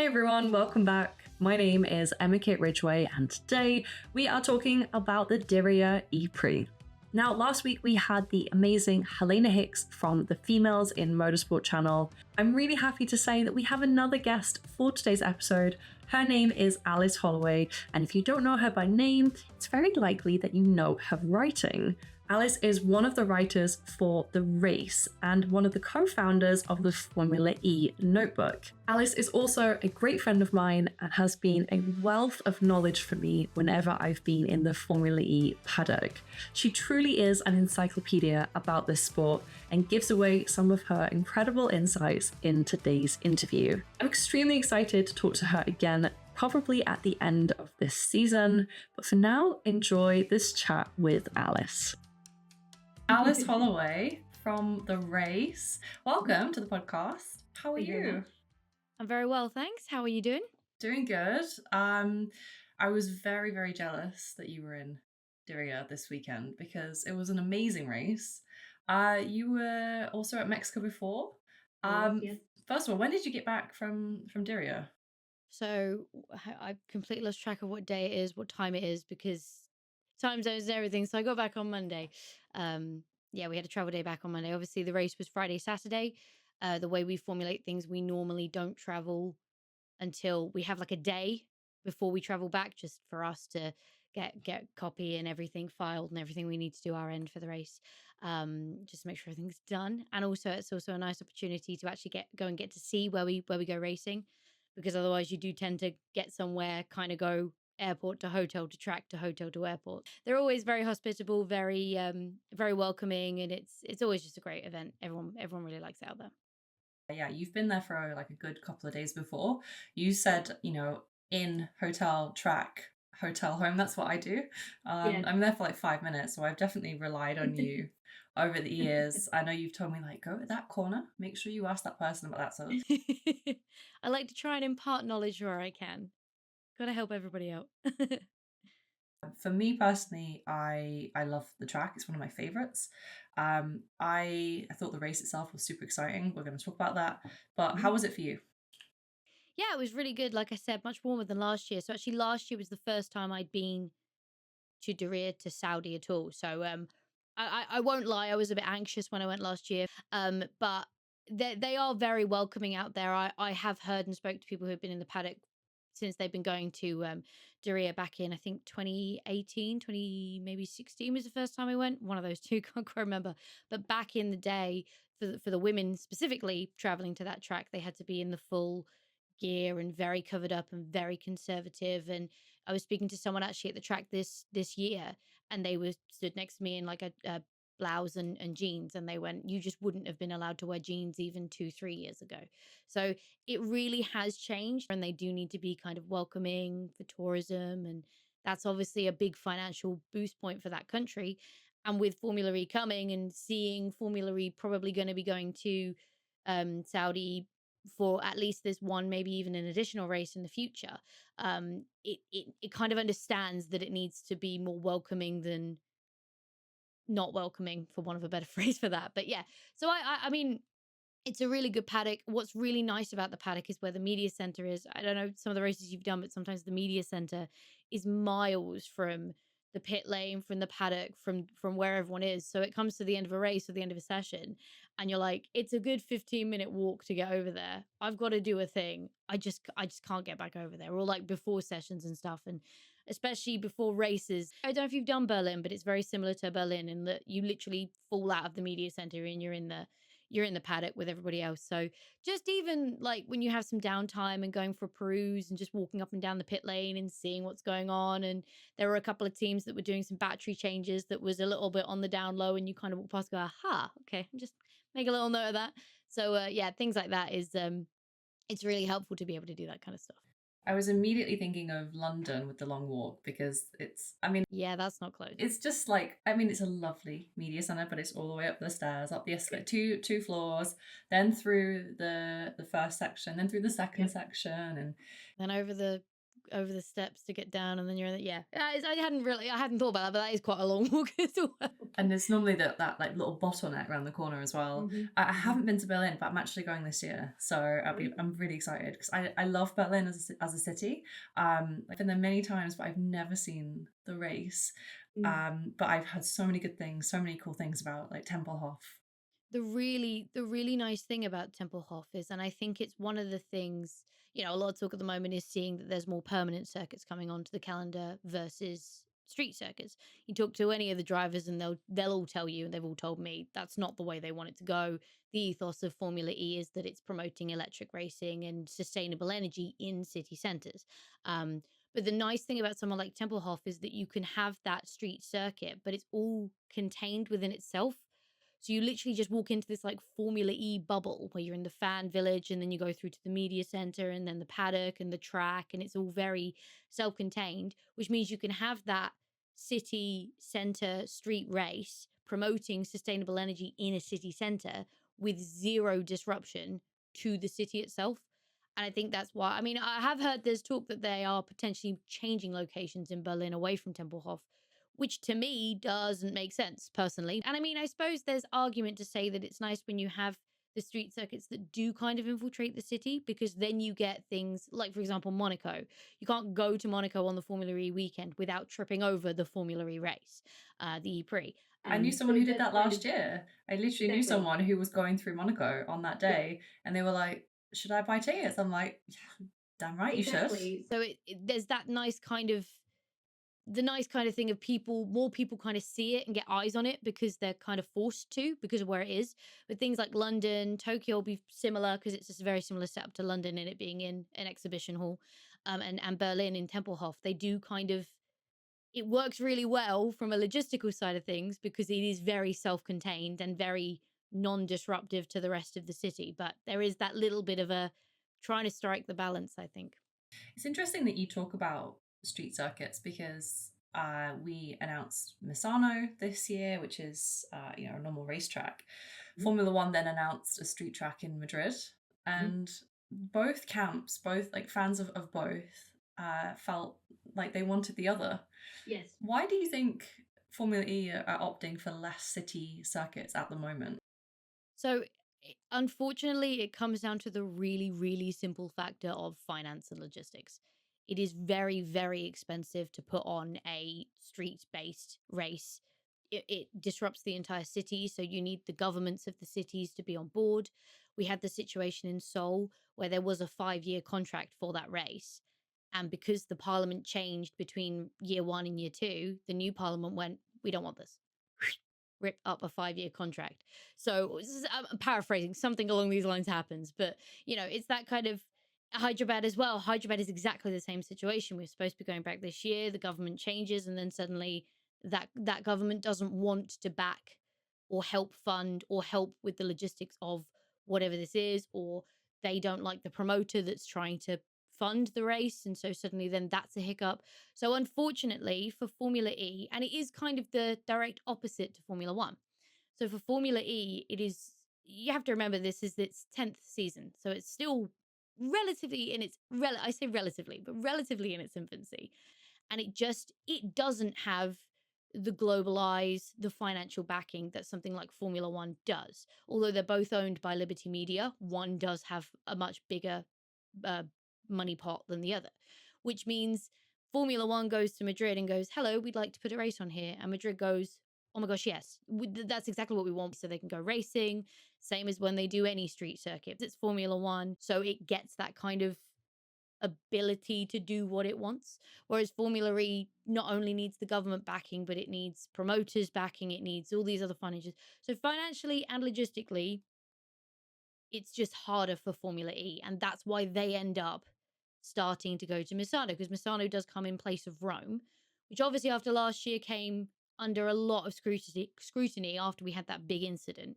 Hey everyone, welcome back. My name is Kate Ridgway, and today we are talking about the Diriyah E-Prix. Now, last week we had the amazing Helena Hicks from the Females in Motorsport channel. I'm really happy to say that we have another guest for today's episode. Her name is Alice Holloway, and if you don't know her by name, it's very likely that you know her writing. Alice is one of the writers for The Race and one of the co-founders of the Formula E notebook. Alice is also a great friend of mine and has been a wealth of knowledge for me whenever I've been in the Formula E paddock. She truly is an encyclopedia about this sport and gives away some of her incredible insights in today's interview. I'm extremely excited to talk to her again, probably at the end of this season, but for now, enjoy this chat with Alice. Alice Holloway from The Race. Welcome to the podcast. How are you? I'm very well, thanks. How are you doing? Doing good. I was very, very jealous that you were in Diriyah this weekend because it was an amazing race. You were also at Mexico before. Yes. First of all, when did you get back from Diriyah? So I completely lost track of what day it is, what time it is, because time zones and everything. So I got back on Monday. Yeah, we had a travel day back on Monday. Obviously, the race was Friday, Saturday. The way we formulate things, we normally don't travel until we have like a day before we travel back, just for us to get copy and everything filed and everything we need to do our end for the race. Just to make sure everything's done. And also, it's also a nice opportunity to actually go and get to see where we go racing, because otherwise you do tend to get somewhere, kind of go airport to hotel to track to hotel to airport. They're always very hospitable, very very welcoming, and it's always just a great event. Everyone really likes it out there. Yeah, you've been there for like a good couple of days before. You said, in hotel, track, hotel, home. That's what I do. Yeah. I'm there for like 5 minutes, so I've definitely relied on you over the years. I know you've told me like, go to that corner, make sure you ask that person about that sort of. I like to try and impart knowledge where I can. Gotta help everybody out. For me personally, I love the track. It's one of my favorites. I thought the race itself was super exciting. We're going to talk about that. But how was it for you? Yeah, it was really good. Like I said, much warmer than last year. So actually, last year was the first time I'd been to Diriyah to Saudi at all. So I won't lie, I was a bit anxious when I went last year. But they are very welcoming out there. I have heard and spoke to people who've been in the paddock since they've been going to Diriyah back in, I think, 2018, maybe 16 was the first time I went. One of those two, can't quite remember. But back in the day, for the women specifically traveling to that track, they had to be in the full gear and very covered up and very conservative. And I was speaking to someone actually at the track this year, and they were stood next to me in like a blouse and jeans, and they went, "You just wouldn't have been allowed to wear jeans even 2-3 years ago." So it really has changed, and they do need to be kind of welcoming for tourism, and that's obviously a big financial boost point for that country. And with Formula E coming and seeing Formula E probably going to be going to Saudi for at least this one, maybe even an additional race in the future, it kind of understands that it needs to be more welcoming than not welcoming, for want of a better phrase for that. But yeah, so I mean, it's a really good paddock. What's really nice about the paddock is where the media center is. I don't know some of the races you've done, but sometimes the media center is miles from the pit lane, from the paddock, from where everyone is. So it comes to the end of a race or the end of a session, and you're like, it's a good 15-minute walk to get over there. I've got to do a thing. I just can't get back over there. Or like before sessions and stuff, and especially before races. I don't know if you've done Berlin, but it's very similar to Berlin in that you literally fall out of the media center and you're in the paddock with everybody else. So just even like when you have some downtime and going for a peruse and just walking up and down the pit lane and seeing what's going on. And there were a couple of teams that were doing some battery changes that was a little bit on the down low, and you kind of walk past and go, aha, okay, just make a little note of that. So yeah, things like that is it's really helpful to be able to do that kind of stuff. I was immediately thinking of London with the long walk because Yeah, that's not close. it's just like, it's a lovely media center, but it's all the way up the stairs, up the escalator, two floors, then through the first section, then through the second section, and Then over the over the steps to get down, and then you're in the, I hadn't thought about that, but that is quite a long walk as well. And there's normally that like little bottleneck around the corner as well. I haven't been to Berlin, but I'm actually going this year, so I'm really excited because I love Berlin as a city. I've been there many times, but I've never seen the race. But I've heard so many good things, so many cool things about like Tempelhof. The really nice thing about Tempelhof is, and I think it's one of the things, a lot of talk at the moment is seeing that there's more permanent circuits coming onto the calendar versus street circuits. You talk to any of the drivers and they'll all tell you, and they've all told me, that's not the way they want it to go. The ethos of Formula E is that it's promoting electric racing and sustainable energy in city centres. But the nice thing about someone like Tempelhof is that you can have that street circuit, but it's all contained within itself. So you literally just walk into this like Formula E bubble where you're in the fan village, and then you go through to the media center and then the paddock and the track, and it's all very self-contained, which means you can have that city center street race promoting sustainable energy in a city center with zero disruption to the city itself. And I think that's why, I mean, I have heard there's talk that they are potentially changing locations in Berlin away from Tempelhof, which to me doesn't make sense personally. And I mean, I suppose there's argument to say that it's nice when you have the street circuits that do kind of infiltrate the city, because then you get things like, for example, Monaco. You can't go to Monaco on the Formula E weekend without tripping over the Formula E race, the E-Prix. I knew someone who did that last year. I literally knew someone who was going through Monaco on that day, and they were like, should I buy tickets? I'm like, yeah, damn right you should. So there's that nice kind of thing of more people kind of see it and get eyes on it because they're kind of forced to, because of where it is. But things like London, Tokyo will be similar because it's just a very similar setup to London in it being in an exhibition hall, and Berlin in Tempelhof. They do kind of, it works really well from a logistical side of things because it is very self-contained and very non-disruptive to the rest of the city. But there is that little bit of a trying to strike the balance, I think. It's interesting that you talk about street circuits because we announced Misano this year, which is a normal racetrack. Formula One then announced a street track in Madrid, and both camps, both like fans of both, felt like they wanted the other. Yes. Why do you think Formula E are opting for less city circuits at the moment? So unfortunately, it comes down to the really, really simple factor of finance and logistics. It is very, very expensive to put on a street-based race. It disrupts the entire city, so you need the governments of the cities to be on board. We had the situation in Seoul where there was a 5-year contract for that race. And because the parliament changed between year 1 and year 2, the new parliament went, we don't want this. Rip up a 5-year contract. So I'm paraphrasing, something along these lines happens, but it's that kind of Hyderabad as well. Hyderabad is exactly the same situation. We're supposed to be going back this year, the government changes, and then suddenly that government doesn't want to back or help fund or help with the logistics of whatever this is, or they don't like the promoter that's trying to fund the race, and so suddenly then that's a hiccup. So unfortunately for Formula E, and it is kind of the direct opposite to Formula One. So for Formula E, it is, you have to remember this is its 10th season, so it's still relatively in its I say relatively, but relatively in its infancy, and it doesn't have the global eyes, the financial backing that something like Formula One does. Although they're both owned by Liberty Media, one does have a much bigger money pot than the other, which means Formula One goes to Madrid and goes, hello, we'd like to put a race on here. And Madrid goes, oh my gosh, yes, that's exactly what we want. So they can go racing, same as when they do any street circuit. It's Formula One, so it gets that kind of ability to do what it wants. Whereas Formula E not only needs the government backing, but it needs promoters backing, it needs all these other financials. So financially and logistically, it's just harder for Formula E. And that's why they end up starting to go to Misano, because Misano does come in place of Rome, which obviously after last year came under a lot of scrutiny after we had that big incident.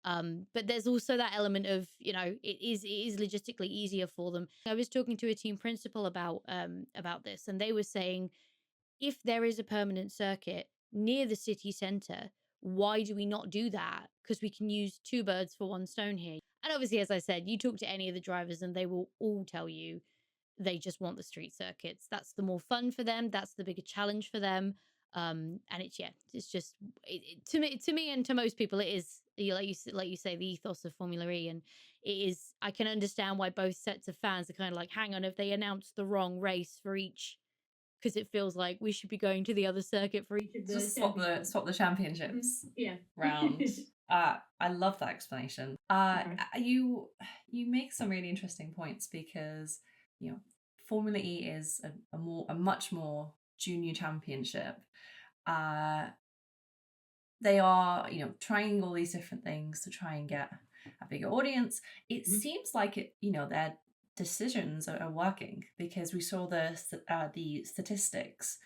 But there's also that element of, it is logistically easier for them. I was talking to a team principal about this, and they were saying, if there is a permanent circuit near the city centre, why do we not do that? Because we can use 2 birds for 1 stone here. And obviously, as I said, you talk to any of the drivers and they will all tell you they just want the street circuits. That's the more fun for them. That's the bigger challenge for them. And it's just to me and to most people, it is like you say, the ethos of Formula E, and it is. I can understand why both sets of fans are kind of like, hang on, if they announced the wrong race for each, because it feels like we should be going to the other circuit for each of the Just swap the championships yeah round. I love that explanation. You make some really interesting points, because Formula E is a much more junior championship. They are trying all these different things to try and get a bigger audience. It seems like their decisions are working, because we saw the statistics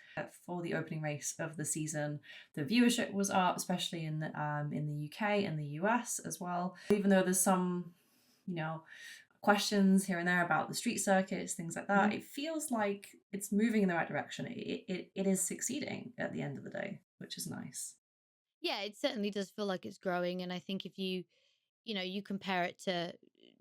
for the opening race of the season. The viewership was up, especially in the UK and the US as well. Even though there's some questions here and there about the street circuits, things like that, it feels like it's moving in the right direction. It is succeeding at the end of the day, which is nice. Yeah, it certainly does feel like it's growing. And I think if you compare it to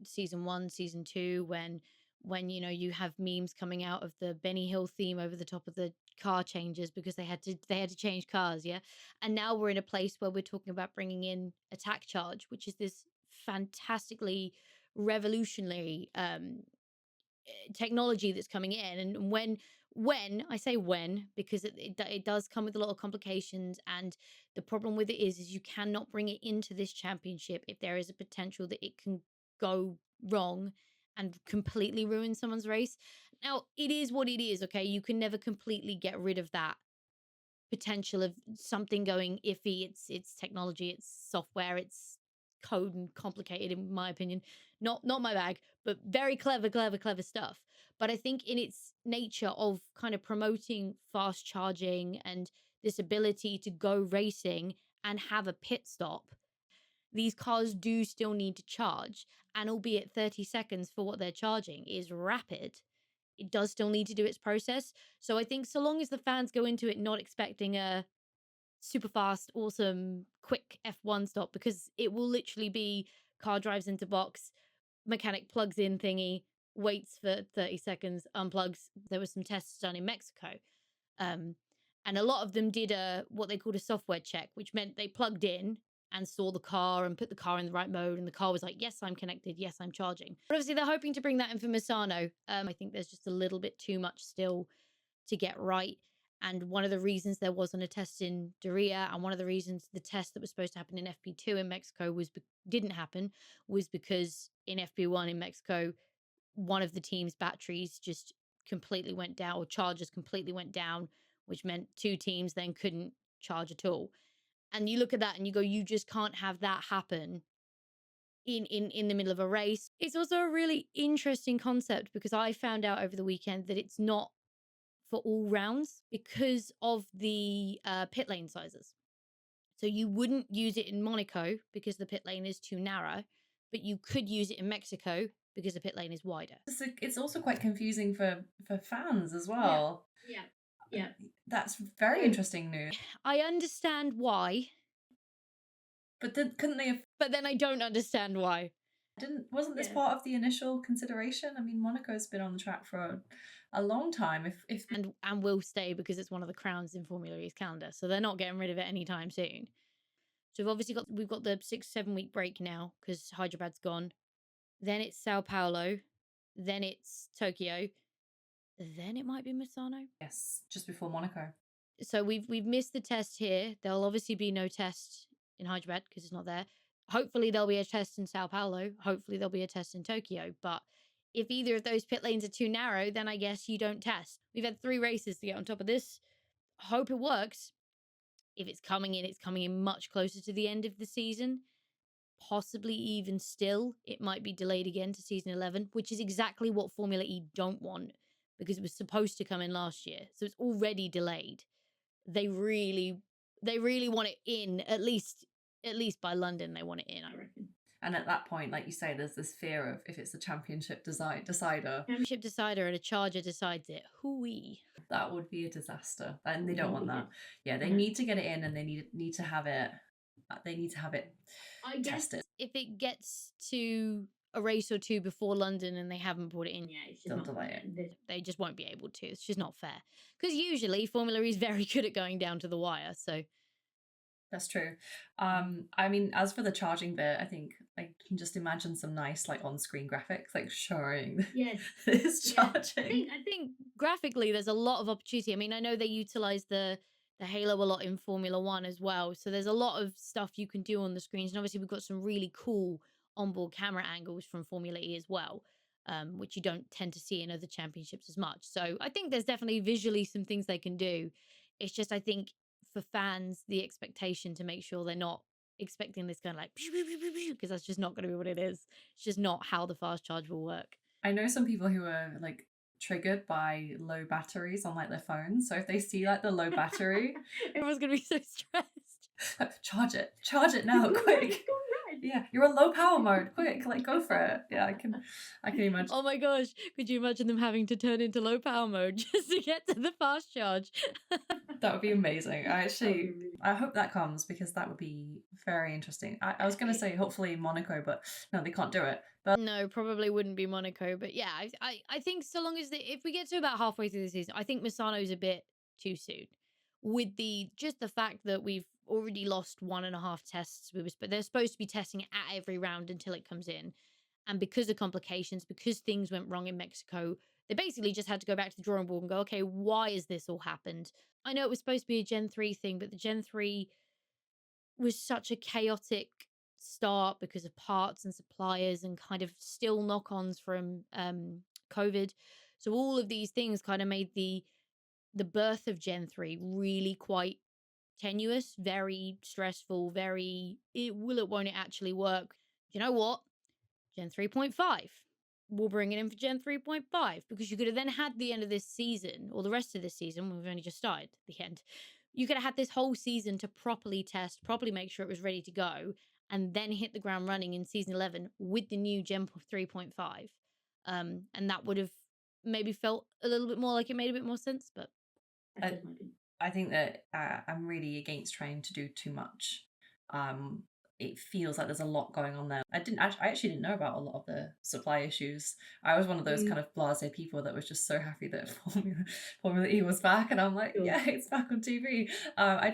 season 1, season 2, when you have memes coming out of the Benny Hill theme over the top of the car changes because they had to change cars, yeah. And now we're in a place where we're talking about bringing in attack charge, which is this fantastically revolutionary technology that's coming in. And when I say when, because it does come with a lot of complications, and the problem with it is you cannot bring it into this championship if there is a potential that it can go wrong and completely ruin someone's race. Now, it is what it is, okay? You can never completely get rid of that potential of something going iffy. It's technology, it's software, it's code and complicated, in my opinion. Not my bag, but very clever stuff. But I think in its nature of kind of promoting fast charging and this ability to go racing and have a pit stop, these cars do still need to charge. And albeit 30 seconds for what they're charging is rapid, it does still need to do its process. So I think so long as the fans go into it not expecting a super fast, awesome, quick F1 stop, because it will literally be car drives into box, mechanic plugs in thingy, waits for 30 seconds, unplugs. There were some tests done in Mexico. And a lot of them did what they called a software check, which meant they plugged in and saw the car and put the car in the right mode. And the car was like, yes, I'm connected. Yes, I'm charging. But obviously, they're hoping to bring that in for Misano. I think there's just a little bit too much still to get right. And one of the reasons there wasn't a test in Diriyah, and one of the reasons the test that was supposed to happen in FP2 in Mexico didn't happen, was because in FP1 in Mexico, one of the team's batteries just completely went down, or charges completely went down, which meant 2 teams then couldn't charge at all. And you look at that and you go, you just can't have that happen in the middle of a race. It's also a really interesting concept, because I found out over the weekend that it's not for all rounds because of the pit lane sizes. So you wouldn't use it in Monaco because the pit lane is too narrow, but you could use it in Mexico because the pit lane is wider. It's also quite confusing for fans as well. Yeah. That's very interesting news. I understand why, but then couldn't they have? But then I don't understand why. Wasn't this part of the initial consideration? I mean, Monaco's been on the track for a long time. If and will stay, because it's one of the crowns in Formula E's calendar, so they're not getting rid of it anytime soon. So we've got the 6-7 week break now because Hyderabad's gone. Then it's Sao Paulo. Then it's Tokyo. Then it might be Misano. Yes, just before Monaco. So we've missed the test here. There'll obviously be no test in Hyderabad because it's not there. Hopefully there'll be a test in Sao Paulo. Hopefully there'll be a test in Tokyo. But if either of those pit lanes are too narrow, then I guess you don't test. We've had 3 races to get on top of this. Hope it works. If it's coming in much closer to the end of the season. Possibly even still, it might be delayed again to season 11, which is exactly what Formula E don't want, because it was supposed to come in last year. So it's already delayed. They really want it in, at least by London, they want it in, I reckon. And at that point, like you say, there's this fear of if it's a championship decider. Championship decider and a charger decides it. Hooey. That would be a disaster. And they don't want that. Yeah, they need to get it in, and they need to have it. They need to have it tested. If it gets to a race or two before London and they haven't brought it in yet. It's just They'll not delay it. They just won't be able to. It's just not fair. Because usually Formula E is very good at going down to the wire. So That's true. I mean, as for the charging bit, I think I can just imagine some nice like on-screen graphics like showing yes, this yeah. charging. I think graphically there's a lot of opportunity. I mean, I know they utilize the halo a lot in Formula One as well. So there's a lot of stuff you can do on the screens. And obviously we've got some really cool onboard camera angles from Formula E as well. Which you don't tend to see in other championships as much. So I think there's definitely visually some things they can do. It's just, I think, for fans, the expectation to make sure they're not expecting this kind of like, because that's just not going to be what it is. It's just not how the fast charge will work. I know some people who are like triggered by low batteries on like their phones. So if they see like the low battery, everyone's going to be so stressed. Charge it now, quick. Yeah, you're on low power mode. Quick, like go for it. Yeah, I can imagine. Oh my gosh, could you imagine them having to turn into low power mode just to get to the fast charge? That would be amazing. I hope that comes because that would be very interesting. I was going to say hopefully Monaco, but no, they can't do it. But no, probably wouldn't be Monaco. But yeah, I think so long as if we get to about halfway through the season, I think Misano's a bit too soon. With the fact that we've already lost 1.5 tests, but they're supposed to be testing it at every round until it comes in, and because of complications, because things went wrong in Mexico, they basically just had to go back to the drawing board and go, okay, why has this all happened? I know it was supposed to be a Gen 3 thing, but the Gen 3 was such a chaotic start because of parts and suppliers and kind of still knock-ons from COVID. So all of these things kind of made the birth of Gen 3 really quite tenuous, very stressful, very won't it actually work? You know what? Gen 3.5. We'll bring it in for Gen 3.5 because you could have then had the end of this season or the rest of this season. We've only just started the end. You could have had this whole season to properly test, properly make sure it was ready to go, and then hit the ground running in season 11 with the new Gen 3.5. And that would have maybe felt a little bit more like it made a bit more sense, but I think that I'm really against trying to do too much. It feels like there's a lot going on there. I actually didn't know about a lot of the supply issues. I was one of those kind of blasé people that was just so happy that Formula E was back, and I'm like, yeah, it's back on TV.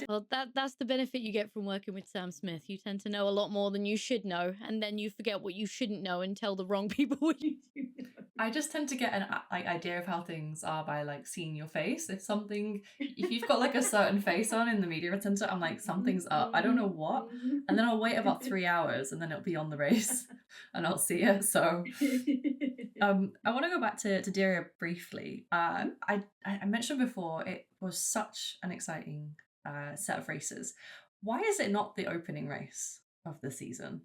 Well, that's the benefit you get from working with Sam Smith. You tend to know a lot more than you should know, and then you forget what you shouldn't know and tell the wrong people what you do know. I just tend to get an idea of how things are by like seeing your face. If you've got like a certain face on in the media center, I'm like, something's up. I don't know what, and then I'll wait about 3 hours, and then it'll be on the race, and I'll see it. So, I want to go back to Diriyah briefly. I mentioned before it was such an exciting set of races. Why is it not the opening race of the season?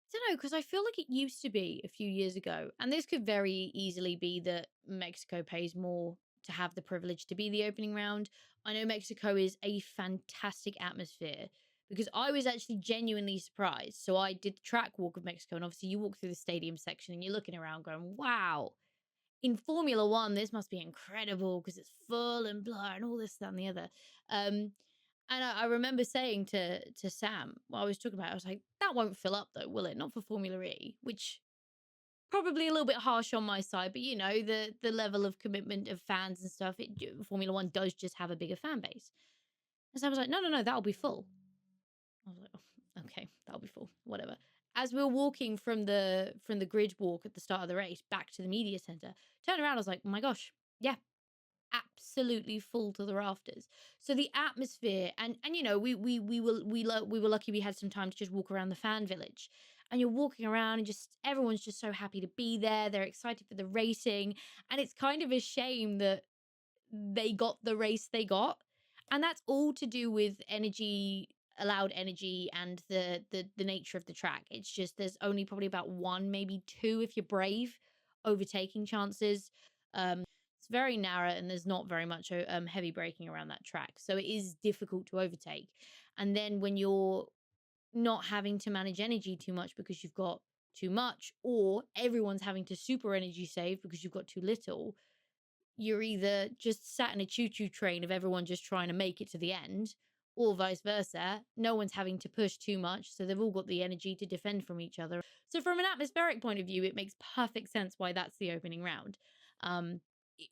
I don't know, because I feel like it used to be a few years ago, and this could very easily be that Mexico pays more to have the privilege to be the opening round. I know Mexico is a fantastic atmosphere because I was actually genuinely surprised. So I did the track walk of Mexico, and obviously you walk through the stadium section and you're looking around going, wow. In Formula One, this must be incredible because it's full and blah and all this, that, and the other. And I remember saying to Sam while I was talking about it, I was like, that won't fill up though, will it? Not for Formula E, which probably a little bit harsh on my side, but you know, the level of commitment of fans and stuff, Formula One does just have a bigger fan base. And Sam was like, no, that'll be full. I was like, oh, okay, that'll be full, whatever. As we were walking from the grid walk at the start of the race back to the media center, turned around, I was like, oh my gosh, yeah, absolutely full to the rafters. So the atmosphere, and you know, we were lucky we had some time to just walk around the fan village, and you're walking around and just everyone's just so happy to be there. They're excited for the racing, and it's kind of a shame that they got the race they got, and that's all to do with allowed energy and the nature of the track. It's just there's only probably about 1, maybe 2 if you're brave overtaking chances. It's very narrow and there's not very much heavy braking around that track, so it is difficult to overtake. And then when you're not having to manage energy too much because you've got too much, or everyone's having to super energy save because you've got too little, you're either just sat in a choo-choo train of everyone just trying to make it to the end, or vice versa. No one's having to push too much, so they've all got the energy to defend from each other. So from an atmospheric point of view, it makes perfect sense why that's the opening round.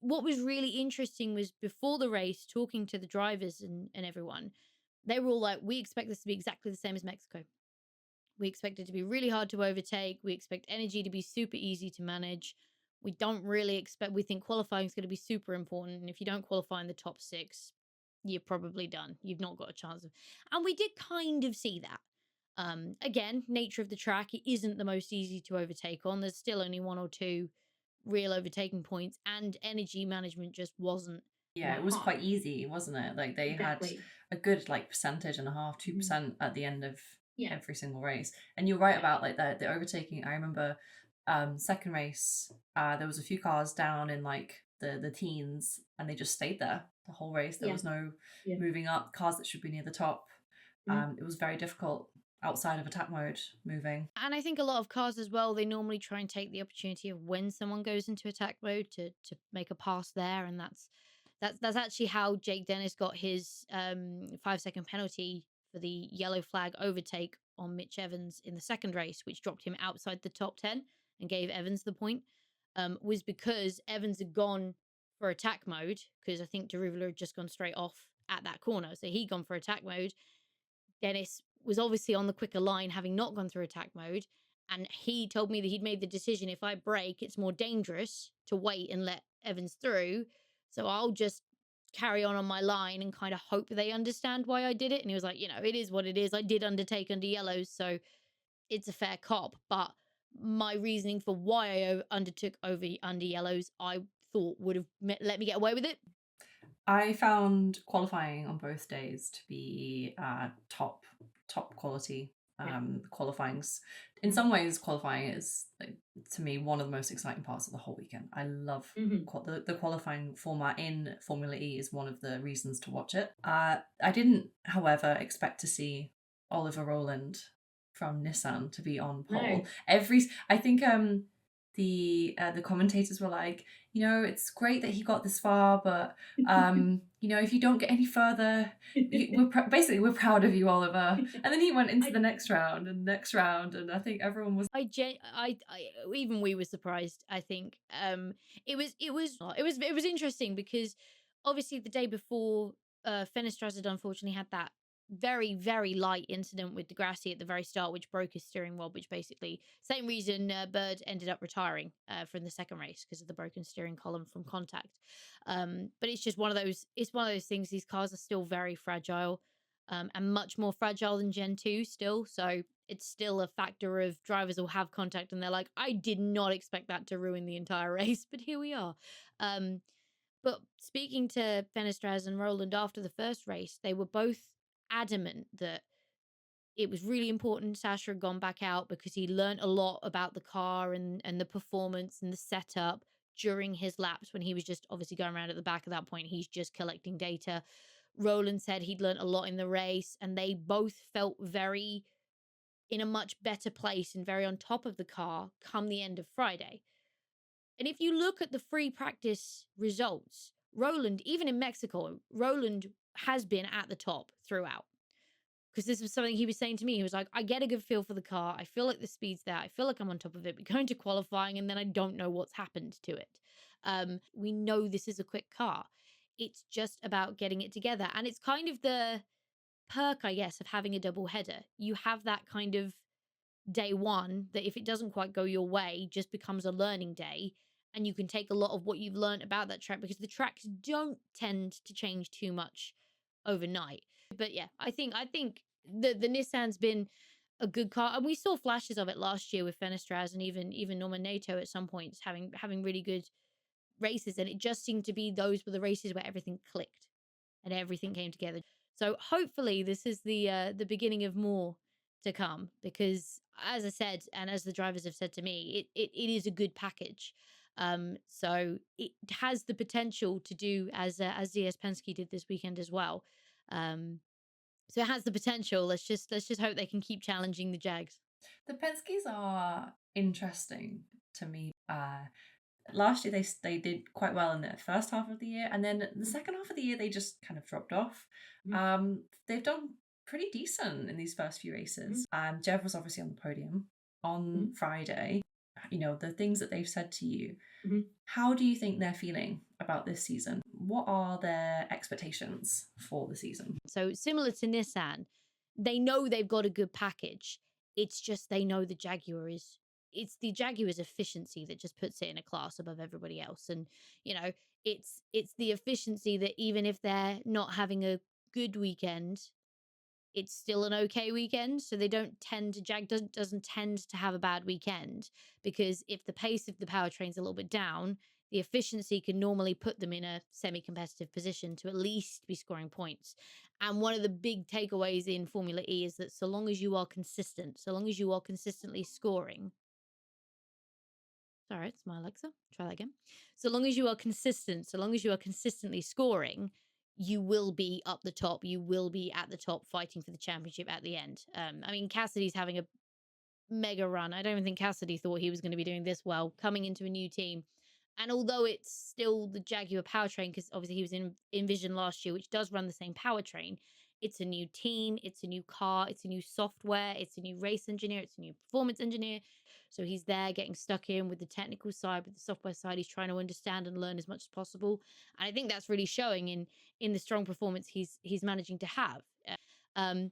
What was really interesting was before the race, talking to the drivers and everyone, they were all like, we expect this to be exactly the same as Mexico. We expect it to be really hard to overtake. We expect energy to be super easy to manage. We don't really expect, we think qualifying is going to be super important. And if you don't qualify in the top six, you're probably done. You've not got a chance of. And we did kind of see that. Again, nature of the track, it isn't the most easy to overtake on. There's still only one or two real overtaking points, and energy management just wasn't Yeah, that it was high. quite easy, wasn't it? Like they had Exactly. a good like percentage and a half, 2% at the end of Yeah. every single race. And you're right about like the overtaking. I remember second race, there was a few cars down in like the teens and they just stayed there the whole race. There Yeah. was no Yeah. moving up, cars that should be near the top. Mhm. It was very difficult outside of attack mode moving. And I think a lot of cars as well, they normally try and take the opportunity of when someone goes into attack mode to make a pass there, and that's actually how Jake Dennis got his 5-second penalty for the yellow flag overtake on Mitch Evans in the second race, which dropped him outside the top 10 and gave Evans the point. Was because Evans had gone for attack mode, because I think Derivler had just gone straight off at that corner, so he'd gone for attack mode. Dennis was obviously on the quicker line, having not gone through attack mode. And he told me that he'd made the decision, if I break, it's more dangerous to wait and let Evans through. So I'll just carry on my line and kind of hope they understand why I did it. And he was like, it is what it is. I did undertake under yellows, so it's a fair cop. But my reasoning for why I undertook under yellows, I thought would have let me get away with it. I found qualifying on both days to be top quality. Qualifying's in some ways qualifying is like, to me, one of the most exciting parts of the whole weekend. I love the qualifying format in Formula E is one of the reasons to watch it. I didn't, however, expect to see Oliver Rowland from Nissan to be on pole. No. I think the commentators were like, it's great that he got this far, but if you don't get any further, we're proud of you, Oliver. And then he went into the next round, and I think everyone was. I even we were surprised. I think it was interesting because obviously the day before, Fenestraz had unfortunately had that very very light incident with Degrassi at the very start, which broke his steering rod, which basically same reason Bird ended up retiring from the second race, because of the broken steering column from contact. But it's just one of those things. These cars are still very fragile, and much more fragile than Gen 2 still. So it's still a factor of drivers will have contact and they're like, I did not expect that to ruin the entire race, but here we are. But speaking to Fenestraz and Roland after the first race, they were both adamant that it was really important Sasha had gone back out, because he learned a lot about the car and the performance and the setup during his laps, when he was just obviously going around at the back at that point. He's just collecting data. Roland said he'd learned a lot in the race, and they both felt very in a much better place and very on top of the car come the end of Friday. And if you look at the free practice results, Roland, even in Mexico, Roland has been at the top throughout. Because this was something he was saying to me. He was like, I get a good feel for the car. I feel like the speed's there. I feel like I'm on top of it. But going to qualifying, and then I don't know what's happened to it. We know this is a quick car. It's just about getting it together. And it's kind of the perk, I guess, of having a double header. You have that kind of day one that if it doesn't quite go your way, just becomes a learning day. And you can take a lot of what you've learned about that track, because the tracks don't tend to change too much overnight. But yeah, I think the Nissan's been a good car, and we saw flashes of it last year with Fenestraz and even Norman Nato at some points having really good races, and it just seemed to be those were the races where everything clicked and everything came together. So hopefully this is the beginning of more to come, because as I said, and as the drivers have said to me, it is a good package. So it has the potential to do as ZS Penske did this weekend as well. So it has the potential. Let's just hope they can keep challenging the Jags. The Penskes are interesting to me. Last year they did quite well in the first half of the year, and then the second half of the year they just kind of dropped off. They've done pretty decent in these first few races. Jeff was obviously on the podium on Friday. You know, the things that they've said to you. How do you think they're feeling about this season? What are their expectations for the season? So similar to Nissan, they know they've got a good package. It's just they know the Jaguar is it's the Jaguar's efficiency that just puts it in a class above everybody else. And you know, it's the efficiency that even if they're not having a good weekend, it's still an okay weekend. So they don't tend to doesn't tend to have a bad weekend, because if the pace of the powertrain's a little bit down, the efficiency can normally put them in a semi-competitive position to at least be scoring points. And one of the big takeaways in Formula E is that so long as you are consistent, so long as you are consistently scoring. Sorry, it's my Alexa. Try that again. So long as you are consistent, so long as you are consistently scoring, you will be up the top. You will be at the top fighting for the championship at the end. I mean, Cassidy's having a mega run. I don't even think Cassidy thought he was going to be doing this well coming into a new team. And although it's still the Jaguar powertrain, because obviously he was in Envision last year, which does run the same powertrain, it's a new team, it's a new car, it's a new software, it's a new race engineer, it's a new performance engineer. So he's there getting stuck in with the technical side, with the software side. He's trying to understand and learn as much as possible. And I think that's really showing in the strong performance he's managing to have. Um,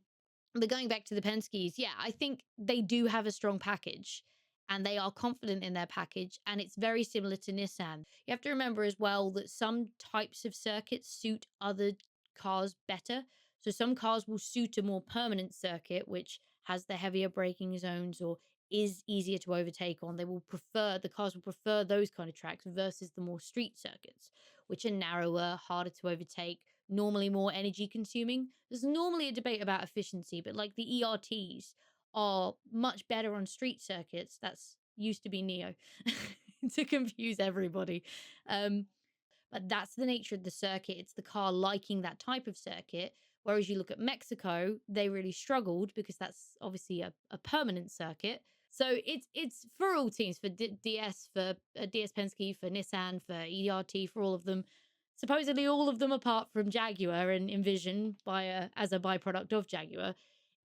but going back to the Penske's, yeah, I think they do have a strong package and they are confident in their package. And it's very similar to Nissan. You have to remember as well that some types of circuits suit other cars better. So some cars will suit a more permanent circuit, which has the heavier braking zones or is easier to overtake on. The cars will prefer those kind of tracks versus the more street circuits, which are narrower, harder to overtake, normally more energy consuming. There's normally a debate about efficiency, but like the ERTs are much better on street circuits. That's used to be Neo to confuse everybody. But that's the nature of the circuit. It's the car liking that type of circuit. Whereas you look at Mexico, they really struggled because that's obviously a permanent circuit. So it's for all teams, for DS, for DS Penske, for Nissan, for ERT, for all of them. Supposedly all of them apart from Jaguar and Envision as a byproduct of Jaguar.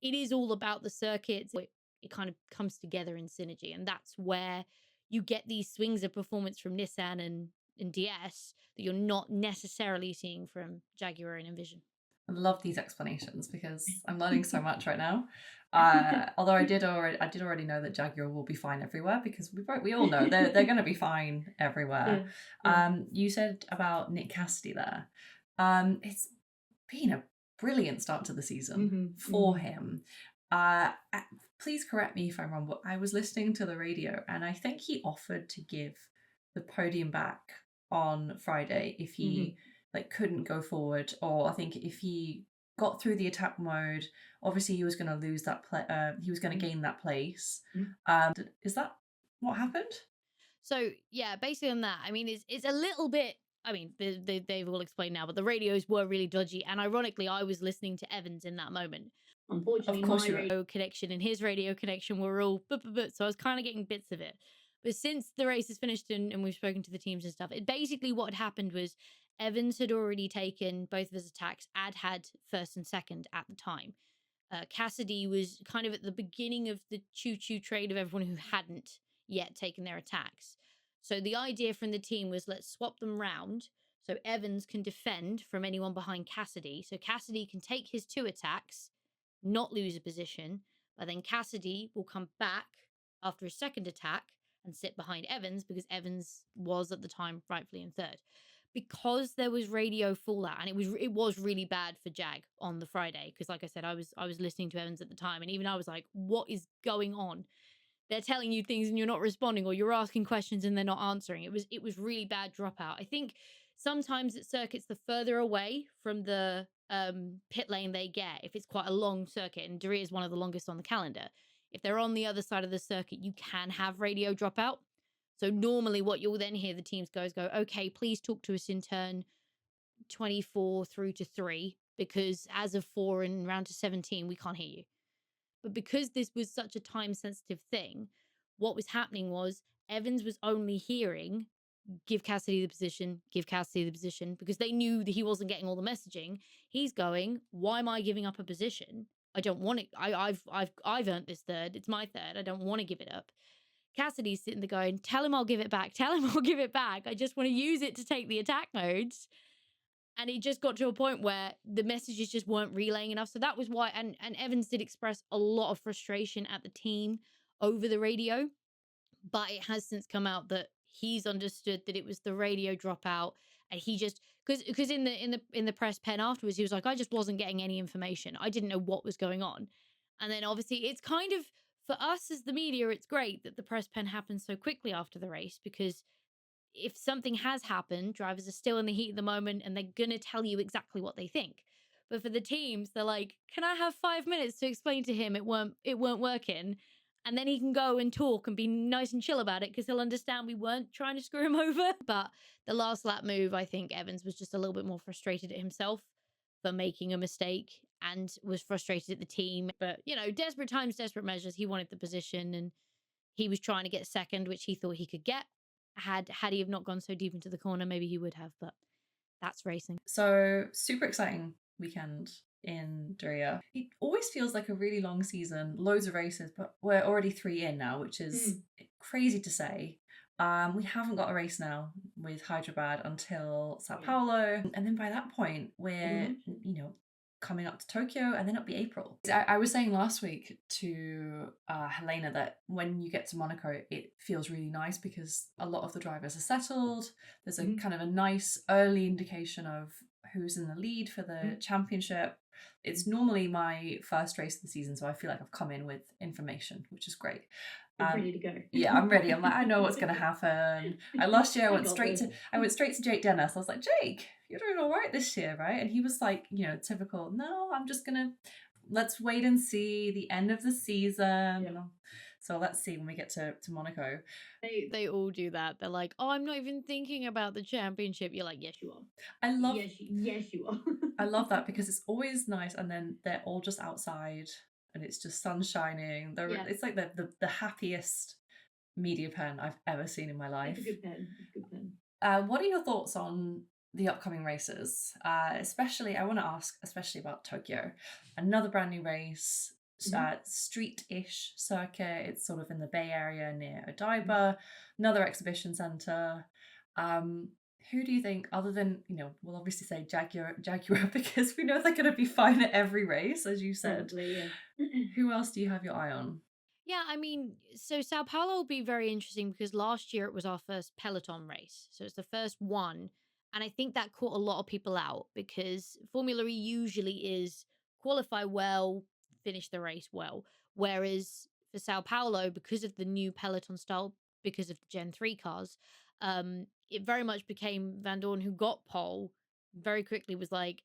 It is all about the circuits. It kind of comes together in synergy. And that's where you get these swings of performance from Nissan and DS that you're not necessarily seeing from Jaguar and Envision. I love these explanations because I'm learning so much right now. Although I did already know that Jaguar will be fine everywhere, because we all know they're going to be fine everywhere. You said about Nick Cassidy there. It's been a brilliant start to the season for him. Please correct me if I'm wrong, but I was listening to the radio and I think he offered to give the podium back on Friday if he couldn't go forward, or I think if he got through the attack mode, obviously he was going to lose that he was going to gain that place. Is that what happened? So yeah, basically on that, I mean, it's a little bit. I mean, they've all explained now, but the radios were really dodgy, and ironically, I was listening to Evans in that moment. Unfortunately, my radio connection and his radio connection were all so I was kind of getting bits of it. But since the race is finished and we've spoken to the teams and stuff, it basically what had happened was Evans had already taken both of his attacks. Had first and second at the time. Cassidy was kind of at the beginning of the choo-choo trade of everyone who hadn't yet taken their attacks. So the idea from the team was, let's swap them round so Evans can defend from anyone behind Cassidy. So Cassidy can take his 2 attacks, not lose a position, but then Cassidy will come back after his second attack and sit behind Evans, because Evans was at the time rightfully in third. Because there was radio fallout, and it was really bad for Jag on the Friday, because like I said, I was listening to Evans at the time, and even I was like, what is going on? They're telling you things and you're not responding, or you're asking questions and they're not answering. It was really bad dropout. I think sometimes at circuits, the further away from the pit lane they get, if it's quite a long circuit, and Diriyah is one of the longest on the calendar, if they're on the other side of the circuit, you can have radio dropout. So normally what you'll then hear the teams go, okay, please talk to us in turn 24 through to 3, because as of 4 and round to 17, we can't hear you. But because this was such a time-sensitive thing, what was happening was Evans was only hearing give Cassidy the position, because they knew that he wasn't getting all the messaging. He's going, why am I giving up a position? I don't want it. I've earned this third. It's my third. I don't want to give it up. Cassidy's sitting there going, tell him I'll give it back. Tell him I'll give it back. I just want to use it to take the attack modes. And it just got to a point where the messages just weren't relaying enough. So that was why, and Evans did express a lot of frustration at the team over the radio. But it has since come out that he's understood that it was the radio dropout, and he just because in the press pen afterwards, he was like, I just wasn't getting any information. I didn't know what was going on. And then obviously it's kind of, for us as the media, it's great that the press pen happens so quickly after the race, because if something has happened, drivers are still in the heat of the moment and they're going to tell you exactly what they think. But for the teams, they're like, can I have 5 minutes to explain to him it weren't working? And then he can go and talk and be nice and chill about it, because he'll understand we weren't trying to screw him over. But the last lap move, I think Evans was just a little bit more frustrated at himself for making a mistake, and was frustrated at the team. But, you know, desperate times, desperate measures. He wanted the position, and he was trying to get second, which he thought he could get. Had he have not gone so deep into the corner, maybe he would have, but that's racing. So super exciting weekend in Diriyah. It always feels like a really long season, loads of races, but we're already 3 in now, which is crazy to say. We haven't got a race now with Hyderabad until Sao Paulo, and then by that point we're coming up to Tokyo, and then it'll be April. I was saying last week to Helena that when you get to Monaco, it feels really nice because a lot of the drivers are settled. There's a kind of a nice early indication of who's in the lead for the championship. It's normally my first race of the season, so I feel like I've come in with information, which is great. Ready to go. Yeah, I'm ready. I'm like, I know what's going to happen. Last year I went straight to Jake Dennis. I was like, Jake, you're doing all right this year, right? And he was like, typical, no, I'm just let's wait and see the end of the season. Yeah. So let's see when we get to Monaco. They all do that. They're like, oh, I'm not even thinking about the championship. You're like, yes, you are. I love yes, you are. I love that, because it's always nice, and then they're all just outside and it's just sun shining. It's like the happiest media pen I've ever seen in my life. It's a good pen. What are your thoughts on the upcoming races? Especially, I want to ask about Tokyo. Another brand new race, street-ish circuit. It's sort of in the Bay Area near Odaiba, another exhibition center. Who do you think, other than, we'll obviously say Jaguar, because we know they're going to be fine at every race, as you said. Probably, yeah. Who else do you have your eye on? Yeah, I mean, so Sao Paulo will be very interesting, because last year it was our first Peloton race. So it's the first one. And I think that caught a lot of people out, because Formula E usually is qualify well, finish the race well. Whereas for Sao Paulo, because of the new Peloton style, because of the Gen 3 cars, it very much became Van Dorn, who got pole, very quickly was like,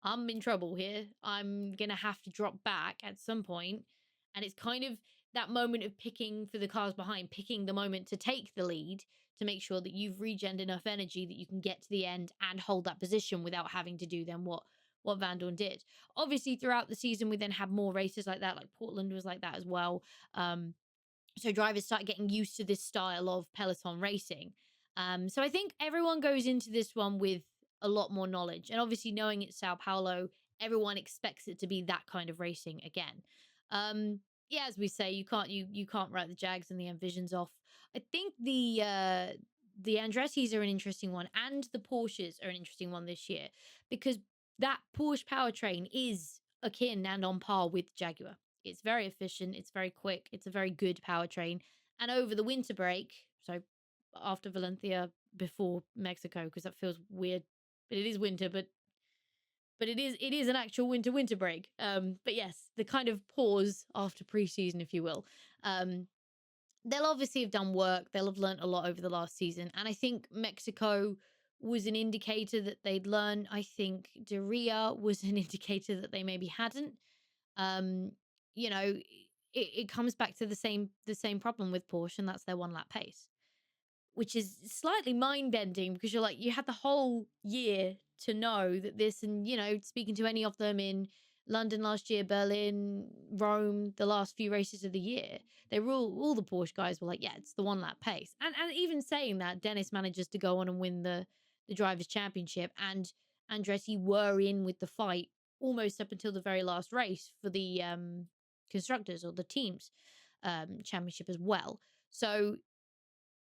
I'm in trouble here. I'm going to have to drop back at some point. And it's kind of that moment of picking for the cars behind, picking the moment to take the lead, to make sure that you've regened enough energy that you can get to the end and hold that position without having to do then what Van Dorn did. Obviously, throughout the season, we then had more races like that, like Portland was like that as well. So drivers start getting used to this style of Peloton racing. So I think everyone goes into this one with a lot more knowledge. And obviously, knowing it's Sao Paulo, everyone expects it to be that kind of racing again. Yeah, as we say, you can't write the Jags and the Envisions off. I think the Andrettis are an interesting one, and the Porsches are an interesting one this year, because that Porsche powertrain is akin and on par with Jaguar. It's very efficient, it's very quick, it's a very good powertrain. And over the winter break, so after Valencia, before Mexico, because that feels weird, but it is winter, but it is an actual winter break. But yes, the kind of pause after preseason, if you will. They'll obviously have done work. They'll have learned a lot over the last season. And I think Mexico was an indicator that they'd learn. I think Diriyah was an indicator that they maybe hadn't. It comes back to the same problem with Porsche, and that's their 1 lap pace, which is slightly mind-bending, because you're like, you had the whole year to know that this, and, speaking to any of them in London last year, Berlin, Rome, the last few races of the year, they were all the Porsche guys were like, yeah, it's the 1 lap pace. And even saying that, Dennis manages to go on and win the Drivers' Championship, and Andretti were in with the fight almost up until the very last race for the constructors or the teams championship as well. So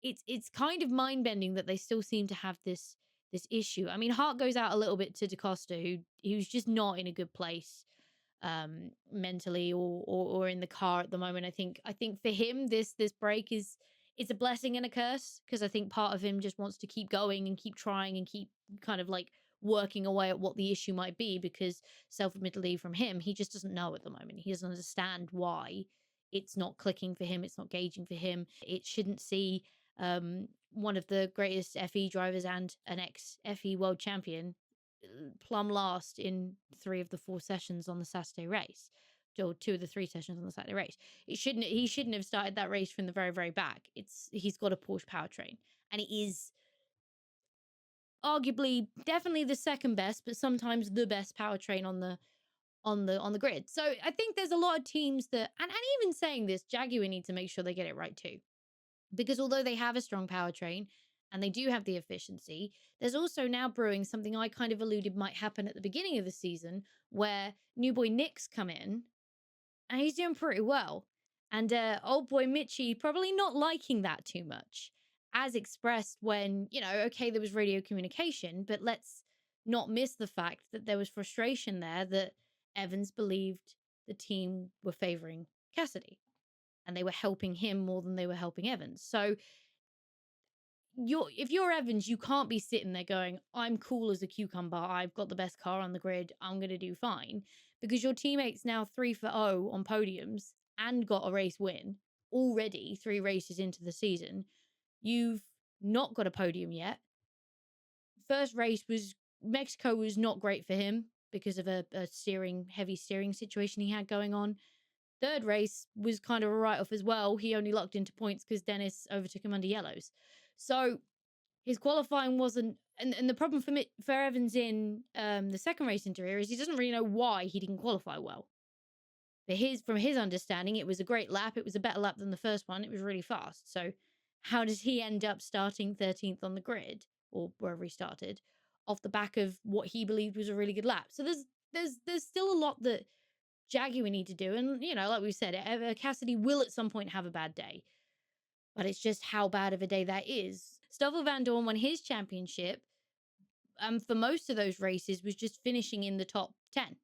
it's kind of mind bending that they still seem to have this issue. I mean, heart goes out a little bit to DaCosta, who's just not in a good place mentally or in the car at the moment. I think for him this break is, it's a blessing and a curse, because I think part of him just wants to keep going and keep trying and keep kind of like working away at what the issue might be, because self-admittedly from him, he just doesn't know at the moment. He doesn't understand why it's not clicking for him, it's not gauging for him. It shouldn't see one of the greatest FE drivers and an ex-FE world champion plumb last in 3 of the 4 sessions on the Saturday race, or 2 of the 3 sessions on the Saturday race. He shouldn't have started that race from the very, very back. He's got a Porsche powertrain, and it is arguably definitely the second best, but sometimes the best powertrain on the grid. So I think there's a lot of teams that, and even saying this, Jaguar need to make sure they get it right too. Because although they have a strong powertrain and they do have the efficiency, there's also now brewing something I kind of alluded might happen at the beginning of the season, where new boy Nick's come in and he's doing pretty well. And old boy Mitchie probably not liking that too much, as expressed when, okay, there was radio communication, but let's not miss the fact that there was frustration there that Evans believed the team were favoring Cassidy, and they were helping him more than they were helping Evans. So if you're Evans, you can't be sitting there going, I'm cool as a cucumber, I've got the best car on the grid, I'm going to do fine. Because your teammate's now 3 for 0 on podiums and got a race win already 3 races into the season. You've not got a podium yet. First race Mexico was not great for him because of a heavy steering situation he had going on. Third race was kind of a write-off as well. He only locked into points because Dennis overtook him under yellows. So his qualifying wasn't... And the problem for Evans in the second race in Diriyah is he doesn't really know why he didn't qualify well. From his understanding, it was a great lap. It was a better lap than the first one. It was really fast. So how does he end up starting 13th on the grid, or wherever he started, off the back of what he believed was a really good lap? So there's still a lot that Jaguar need to do. And, like we said, Cassidy will at some point have a bad day. But it's just how bad of a day that is. Stoffel Vandoorne won his championship, for most of those races, was just finishing in the top 10.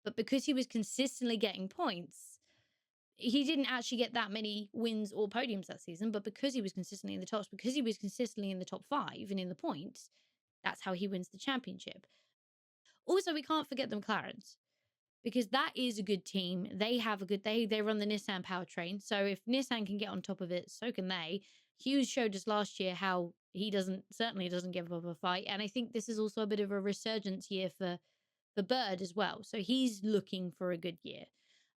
But because he was consistently getting points, he didn't actually get that many wins or podiums that season. But because he was consistently in the tops, because he was consistently in the top 5 and in the points, that's how he wins the championship. Also, we can't forget the McLarens, because that is a good team. They have a good... They run the Nissan powertrain. So if Nissan can get on top of it, so can they. Hughes showed us last year how he certainly doesn't give up a fight. And I think this is also a bit of a resurgence year for Bird as well. So he's looking for a good year.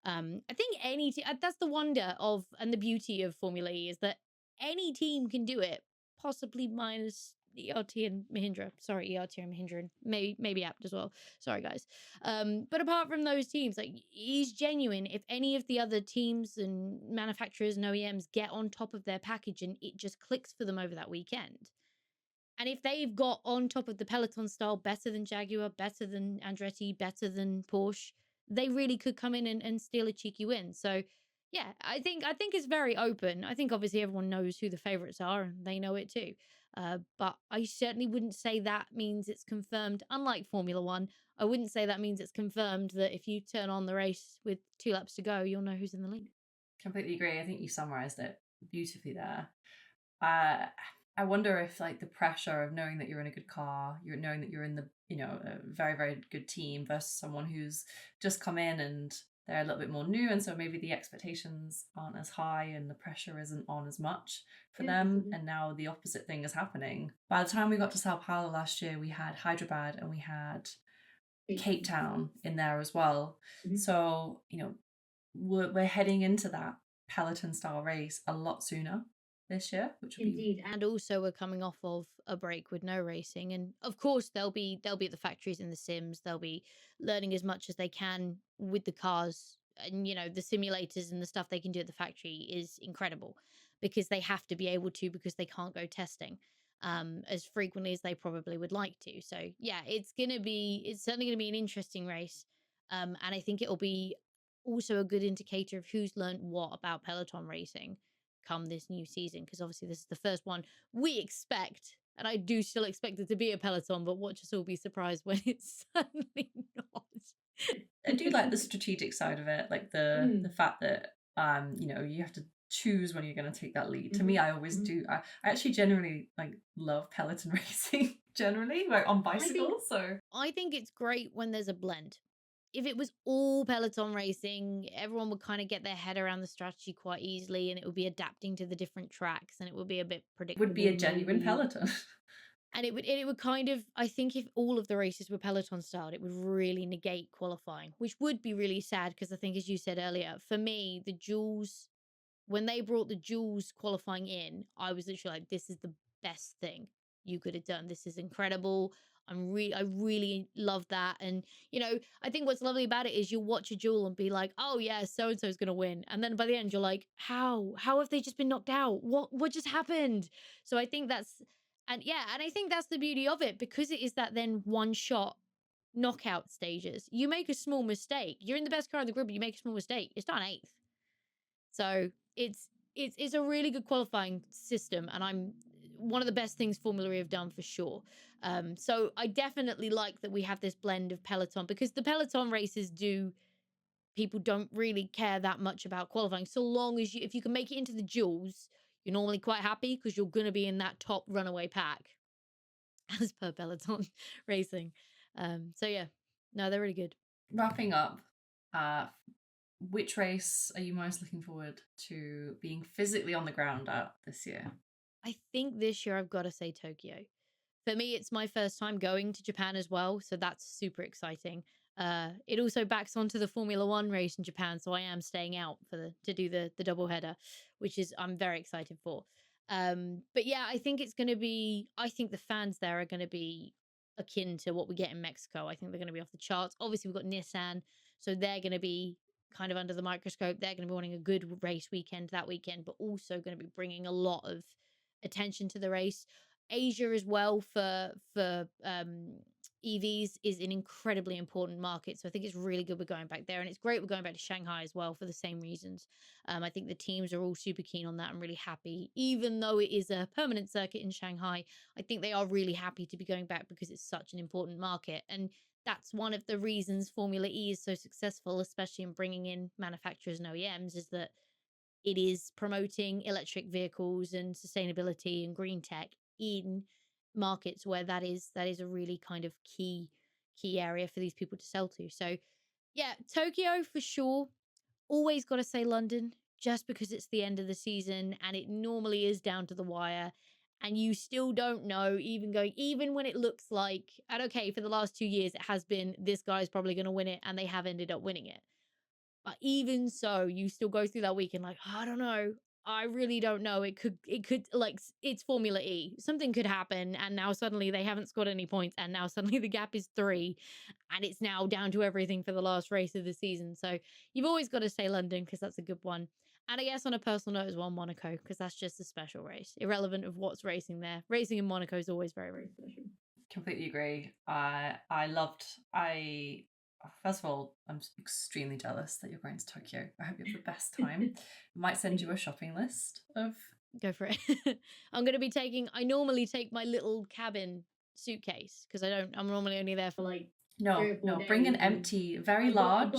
I think any team... That's the wonder of, and the beauty of Formula E, is that any team can do it, possibly minus ERT and Mahindra. Sorry, ERT and Mahindra, and maybe Apt as well. Sorry, guys. But apart from those teams, like, he's genuine. If any of the other teams and manufacturers and OEMs get on top of their package and it just clicks for them over that weekend, and if they've got on top of the Peloton style better than Jaguar, better than Andretti, better than Porsche, they really could come in and steal a cheeky win. So yeah, I think it's very open. I think obviously everyone knows who the favorites are, and they know it too. But I certainly wouldn't say that means it's confirmed. Unlike Formula One, I wouldn't say that means it's confirmed that if you turn on the race with 2 laps to go, you'll know who's in the lead. Completely agree. I think you summarized it beautifully there. I wonder if, like, the pressure of knowing that you're in a good car, you're knowing that you're in the, a very, very good team versus someone who's just come in and they're a little bit more new, and so maybe the expectations aren't as high and the pressure isn't on as much for them. And now the opposite thing is happening. By the time we got to Sao Paulo last year, we had Hyderabad and we had Cape Town in there as well. So, we're heading into that Peloton style race a lot sooner this year, which will be Indeed. And also we're coming off of a break with no racing, and of course they'll be at the factories in the sims. They'll be learning as much as they can with the cars, and the simulators and the stuff they can do at the factory is incredible, because they have to be able to, because they can't go testing as frequently as they probably would like to. So yeah, it's certainly gonna be an interesting race, and I think it'll be also a good indicator of who's learned what about peloton racing come this new season, because obviously this is the first one we expect, and I do still expect it to be a peloton, but watch us all be surprised when it's suddenly not. I do like the strategic side of it, like the fact that you have to choose when you're going to take that lead. To me, I always do. I actually generally like love peloton racing generally, like on bicycles. I think it's great when there's a blend. If it was all peloton racing, everyone would kind of get their head around the strategy quite easily, and it would be adapting to the different tracks, and it would be a bit predictable. Would be a genuine peloton. And it would kind of, I think if all of the races were peloton styled, it would really negate qualifying, which would be really sad, because I think, as you said earlier, for me, the duels, when they brought the duels qualifying in, I was literally like, this is the best thing you could have done. This is incredible. I really love that. And I think what's lovely about it is you'll watch a duel and be like, oh yeah, so and so's gonna win, and then by the end you're like, how have they just been knocked out? What just happened? So I think that's, and I think that's the beauty of it, because it is that then one shot knockout stages. You make a small mistake, you're in the best car in the group, but you make a small mistake, it's done 8th. So it's a really good qualifying system, and I'm one of the best things Formula E have done for sure. So I definitely like that we have this blend of peloton, because the peloton races people don't really care that much about qualifying, so long as if you can make it into the duels, you're normally quite happy, because you're going to be in that top runaway pack as per peloton racing. So yeah, no, they're really good. Wrapping up, which race are you most looking forward to being physically on the ground at this year? I think this year I've got to say Tokyo. For me, it's my first time going to Japan as well, so that's super exciting. It also backs onto the Formula One race in Japan, so I am staying out to do the double header, which is I'm very excited for. But yeah, I think it's going to be. I think the fans there are going to be akin to what we get in Mexico. I think they're going to be off the charts. Obviously, we've got Nissan, so they're going to be kind of under the microscope. They're going to be wanting a good race weekend that weekend, but also going to be bringing a lot of attention to the race. Asia as well for EVs is an incredibly important market, so I think it's really good we're going back there, and it's great we're going back to Shanghai as well for the same reasons. I think the teams are all super keen on that. I'm really happy, even though it is a permanent circuit in Shanghai. I think they are really happy to be going back, because it's such an important market, and that's one of the reasons Formula E is so successful, especially in bringing in manufacturers and OEMs, is that it is promoting electric vehicles and sustainability and green tech in markets where that is a really kind of key area for these people to sell to. So yeah, Tokyo for sure. Always got to say London, just because it's the end of the season and it normally is down to the wire, and you still don't know, even when it looks like, and okay, for the last 2 years it has been this guy's probably going to win it, and they have ended up winning it. But even so, you still go through that weekend like, I don't know. I really don't know. It could like, it's Formula E. Something could happen, and now suddenly they haven't scored any points, and now suddenly the gap is 3, and it's now down to everything for the last race of the season. So you've always got to say London, because that's a good one. And I guess on a personal note as well, Monaco, because that's just a special race. Irrelevant of what's racing there. Racing in Monaco is always very, very special. Completely agree. First of all, I'm extremely jealous that you're going to Tokyo. I hope you have the best time. I might send you a shopping list of... Go for it. I normally take my little cabin suitcase, because I'm normally only there for like... No, bring an empty, very large,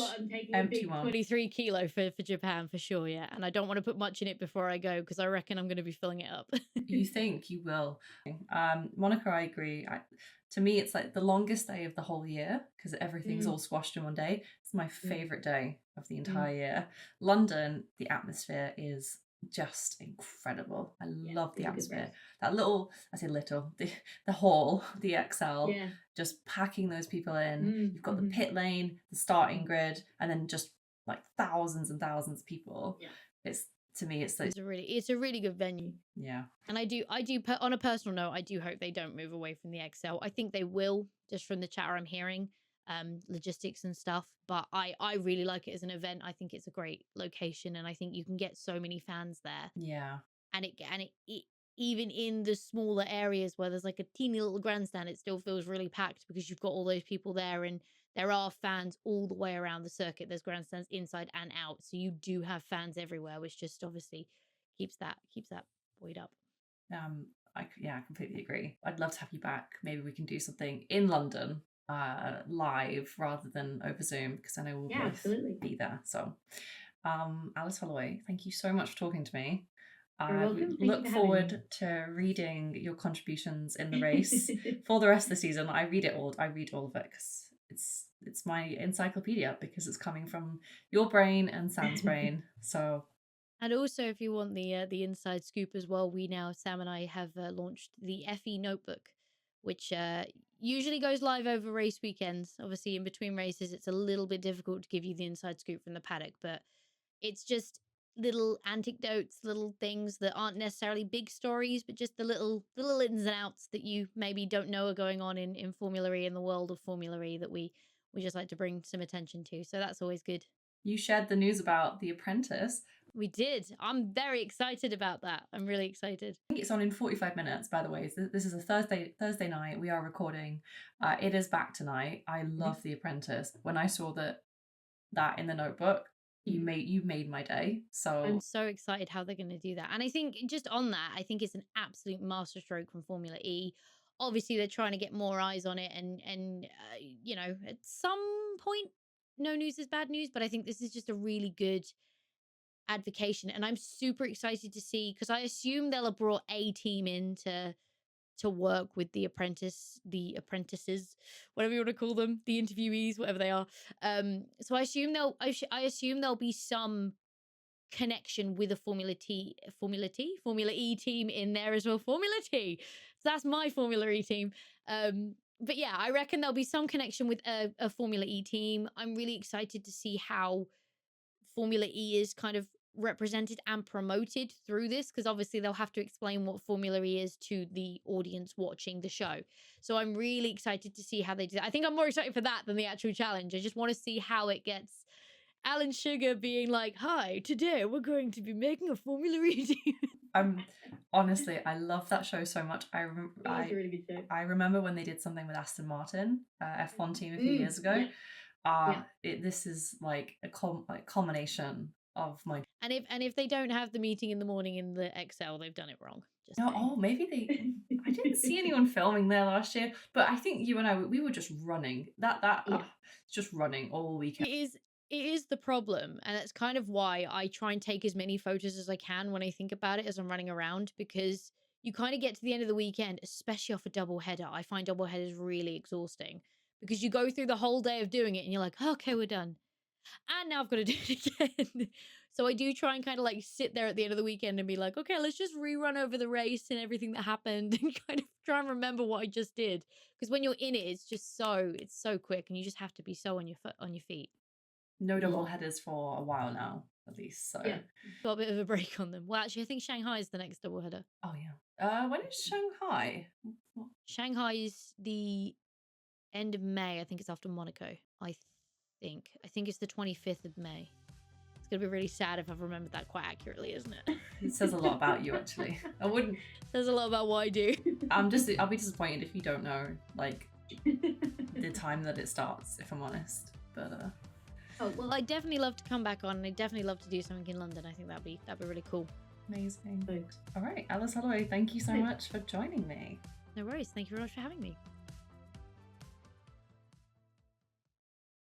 empty one. 23 kilo for Japan for sure, yeah. And I don't want to put much in it before I go, because I reckon I'm going to be filling it up. You think you will? Monaco, I agree. To me, it's like the longest day of the whole year, because everything's all squashed in one day. It's my favourite day of the entire year. London, the atmosphere is just incredible. I love the atmosphere. That the hall, the XL, just packing those people in. You've got the pit lane, the starting grid, and then just like thousands and thousands of people. to me, it's like, it's a really good venue. yeah. And I do on a personal note, I do hope they don't move away from the XL. I think they will, just from the chatter I'm hearing, logistics and stuff. But I really like it as an event. I think it's a great location, and I think you can get so many fans there. Yeah. And it even in the smaller areas where there's like a teeny little grandstand, it still feels really packed because you've got all those people there, and there are fans all the way around the circuit. There's grandstands inside and out, so you do have fans everywhere, which just obviously keeps that buoyed up. I completely agree. I'd love to have you back. Maybe we can do something in London, live rather than over Zoom, because I know we'll both absolutely be there. So, Alice Holloway, thank you so much for talking to me. You're welcome. Look forward to reading your contributions in the race for the rest of the season. I read all of it because it's my encyclopedia, because it's coming from your brain and Sam's brain. So. And also, if you want the inside scoop as well, Sam and I have launched the FE Notebook, which usually goes live over race weekends. Obviously, in between races, it's a little bit difficult to give you the inside scoop from the paddock, but it's just little anecdotes, little things that aren't necessarily big stories, but just the little ins and outs that you maybe don't know are going on in Formula E, in the world of Formula E, that we just like to bring some attention to. So that's always good. You shared the news about The Apprentice. We did. I'm very excited about that. I'm really excited. I think it's on in 45 minutes, by the way. So this is a Thursday night. We are recording. It is back tonight. I love The Apprentice. When I saw that in the notebook, you made my day. So I'm so excited how they're going to do that. And I think just on that, I think it's an absolute masterstroke from Formula E. Obviously, they're trying to get more eyes on it, and you know, at some point, no news is bad news. But I think this is just a really good advocation, and I'm super excited to see, because I assume they'll have brought a team in to work with the apprentices, whatever you want to call them, the interviewees, whatever they are. So I assume there'll be some connection with a Formula E team in there as well. Formula T. So that's my Formula E team. But yeah, I reckon there'll be some connection with a Formula E team. I'm really excited to see how Formula E is kind of represented and promoted through this, because obviously they'll have to explain what Formula E is to the audience watching the show. So I'm really excited to see how they do that. I think I'm more excited for that than the actual challenge. I just want to see how it gets. Alan Sugar being like, "Hi, today we're going to be making a Formula E team." Honestly, I love that show so much. It was a really good show. I remember when they did something with Aston Martin, F1 team a few years ago. This is like a culmination of my. And if they don't have the meeting in the morning in the XL, they've done it wrong. Maybe they. I didn't see anyone filming there last year, but I think you and I, we were just running just running all weekend. It is the problem, and that's kind of why I try and take as many photos as I can when I think about it as I'm running around, because you kind of get to the end of the weekend, especially off a double header. I find double headers really exhausting, because you go through the whole day of doing it and you're like, okay, we're done. And now I've got to do it again. So I do try and kind of like sit there at the end of the weekend and be like, okay, let's just rerun over the race and everything that happened, and kind of try and remember what I just did. Because when you're in it, it's so quick, and you just have to be so on your feet. No double headers for a while now, at least. So got a bit of a break on them. Well, actually, I think Shanghai is the next double header. Oh yeah. When is Shanghai? Shanghai is the end of May. I think it's after Monaco. I think it's the 25th of May. It's gonna be really sad if I've remembered that quite accurately, isn't it? It says a lot about you, actually. I wouldn't. Says a lot about what I do. I'll be disappointed if you don't know like the time that it starts, if I'm honest. But oh well, I'd definitely love to come back on, and I'd definitely love to do something in London. I think that'd be really cool. Amazing. Thanks. All right, Alice Holloway, thank you so much for joining me. No worries. Thank you very much for having me.